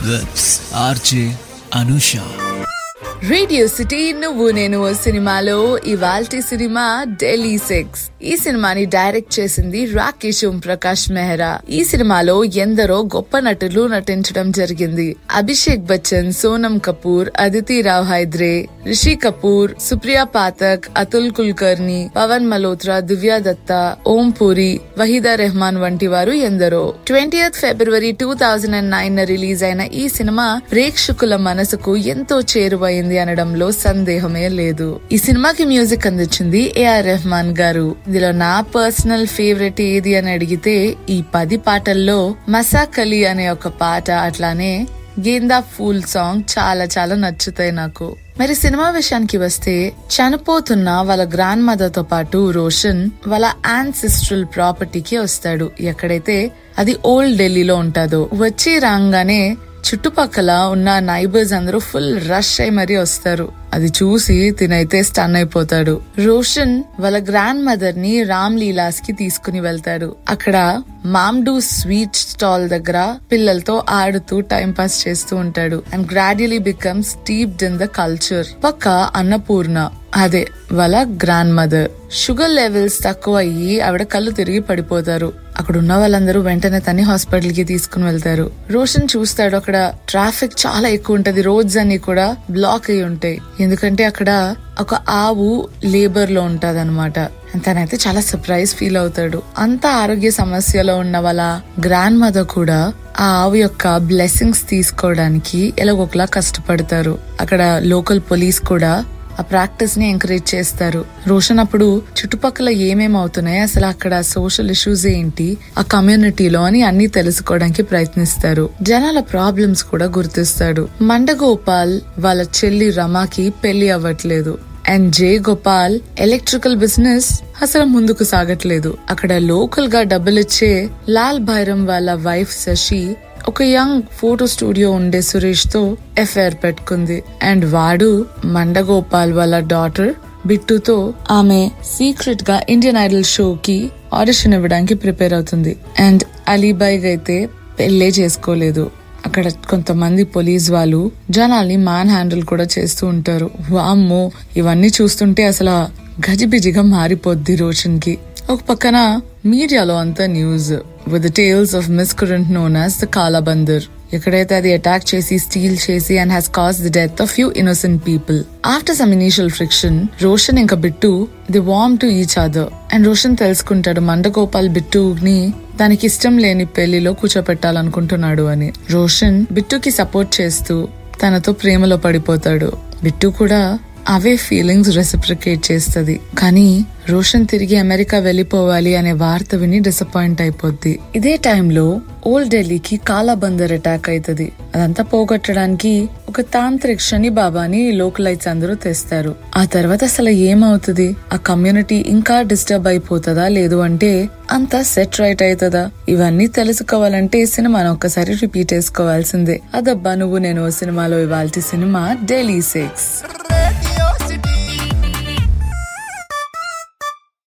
with RJ Anusha. Radio city నువ్వు నేను సినిమాలో ఇవాల్టి సినిమా ఢిల్లీ 6. ఈ సినిమాని డైరెక్ట్ చేసింది రాకేష్ ప్రకాష్ మెహ్రా. ఈ సినిమాలో ఎందరో గొప్ప నటులు నటించడం జరిగింది. అభిషేక్ బచ్చన్, సోనం కపూర్, అదితి రావ్ హైద్రే, రిషి కపూర్, సుప్రియా పాఠక్, అతుల్ కుల్కర్ని, పవన్ మల్హోత్రా, దివ్యా దత్తా, ఓం పూరి, వహీదా రెహమాన్ వంటి వారు ఎందరో. 20th February 2009 రిలీజ్ అయిన ఈ సినిమా ప్రేక్షకుల మనసుకు ఎంతో చేరువైంది అనడంలో సందేహమే లేదు. ఈ సినిమాకి మ్యూజిక్ అందించింది ఏఆర్ రెహమాన్ గారు. ఇందులో నా పర్సనల్ ఫేవరెట్ ఏది అని అడిగితే ఈ 10 పాటల్లో మసాక్ అలీ అనే ఒక పాట, అట్లానే గేందా ఫూల్ సాంగ్ చాలా చాలా నచ్చుతాయి నాకు. మరి సినిమా విషయానికి వస్తే, చనిపోతున్న వాళ్ళ గ్రాండ్ మదర్ తో పాటు రోషన్ వాళ్ళ యాన్సిస్ట్రల్ ప్రాపర్టీకి వస్తాడు. ఎక్కడైతే అది ఓల్డ్ ఢిల్లీలో ఉంటుందో. వచ్చి రాగానే చుట్టుపక్కల ఉన్న నైబర్స్ అందరూ ఫుల్ రష్ అయి మరీ వస్తారు. అది చూసి తినైతే స్టన్ అయిపోతాడు. రోషన్ వాళ్ళ గ్రాండ్ మదర్ ని రామ్ లీలాస్ కి తీసుకుని వెళ్తాడు. అక్కడ మామ్డూ స్వీట్ స్టాల్ దగ్గర పిల్లలతో ఆడుతూ టైం పాస్ చేస్తూ ఉంటాడు. And gradually becomes deeped in the culture. పక్క అన్నపూర్ణ, అదే వాళ్ళ గ్రాండ్ మదర్, షుగర్ లెవెల్స్ తక్కువ అయ్యి ఆవిడ కళ్ళు తిరిగి పడిపోతారు. అక్కడ ఉన్న వాళ్ళందరూ వెంటనే తన్ని హాస్పిటల్ కి తీసుకుని వెళ్తారు. రోషన్ చూస్తాడు అక్కడ ట్రాఫిక్ చాలా ఎక్కువ ఉంటది. రోడ్స్ అన్ని కూడా బ్లాక్ అయి ఉంటాయి. ఎందుకంటే అక్కడ ఒక ఆవు లేబర్ లో ఉంటది అనమాట. తనైతే చాలా సర్ప్రైజ్ ఫీల్ అవుతాడు. అంత ఆరోగ్య సమస్యలో ఉన్న వాళ్ళ గ్రాండ్ మదర్ కూడా ఆ ఆవు యొక్క బ్లెస్సింగ్స్ తీసుకోవడానికి ఎలాగోకలా కష్టపడతారు. అక్కడ లోకల్ పోలీస్ కూడా ఆ ప్రాక్టీస్ ని ఎంకరేజ్ చేస్తారు. రోషన్ అప్పుడు చుట్టుపక్కల ఏమేమవుతున్నాయి, అసలు అక్కడ సోషల్ ఇష్యూస్ ఏంటి ఆ కమ్యూనిటీలో అని అన్ని తెలుసుకోవడానికి ప్రయత్నిస్తారు. జనాల ప్రాబ్లమ్స్ కూడా గుర్తిస్తాడు. మండగోపాల్ వాళ్ళ చెల్లి రమాకి పెళ్లి అవ్వట్లేదు. And J Gopal electrical business అసలు ముందుకు సాగట్లేదు. అక్కడ లోకల్ గా డబ్బులిచ్చే లాల్ భైరం వాళ్ళ వైఫ్ శశి ఒక యంగ్ ఫోటో స్టూడియో ఉండే సురేష్ తో ఎఫ్ఐఆర్ పెట్టుకుంది. అండ్ వాడు మండగోపాల్ వాళ్ళ డాటర్ బిట్టుతో ఆమె సీక్రెట్ గా ఇండియన్ ఐడల్ షోకి ఆడిషన్ ఇవ్వడానికి ప్రిపేర్ అవుతుంది. అండ్ అలీబాయ్ అయితే పెళ్లే చేసుకోలేదు. అక్కడ కొంతమంది పోలీస్ వాళ్ళు జనాల్ని మ్యాన్ హ్యాండిల్ కూడా చేస్తూ ఉంటారు. వామ్మో, ఇవన్నీ చూస్తుంటే అసలు గజిబిజిగా మారిపోద్ది రోషన్ కి. ఒక పక్కన మీడియాలో అంతా news with the tales of miscreant known as the Kala Bandar. ఎక్కడైతే అది అటాక్ చేసి స్టీల్ చేసి and has caused the death of few innocent people. After some initial friction, Roshan ఇంకా Bittu they warm to each other. and Roshan తెలుసుకుంటాడు మండగోపాల్ బిట్టుని తనకి ఇష్టం లేని పెళ్లిలో కూర్చోపెట్టాలనుకుంటున్నాడు అని. రోషన్ బిట్టుకి సపోర్ట్ చేస్తూ తనతో ప్రేమలో పడిపోతాడు. బిట్టు కూడా అవే ఫీలింగ్స్ రెసిప్రికేట్ చేస్తది. కానీ రోషన్ తిరిగి అమెరికా వెళ్లిపోవాలి అనే వార్త విని డిసప్పాయింట్ అయిపోద్ది. ఇదే టైంలో ఓల్డ్ ఢిల్లీకి కాలా బందర్ అటాక్ అవుతుంది. అదంతా పోగొట్టడానికి ఒక తాంత్రిక్ శని బాబాని లోకలైట్స్ అందరూ తెస్తారు. ఆ తర్వాత అసలు ఏమవుతుంది, ఆ కమ్యూనిటీ ఇంకా డిస్టర్బ్ అయిపోతుందా, లేదు అంటే అంతా సెట్ రైట్ అవుతుందా? ఇవన్నీ తెలుసుకోవాలంటే సినిమాను ఒక్కసారి రిపీట్ చేసుకోవాల్సిందే. అదబ్బా నువ్వు నేను సినిమాలో ఇవాల్టి సినిమా ఢిల్లీ 6.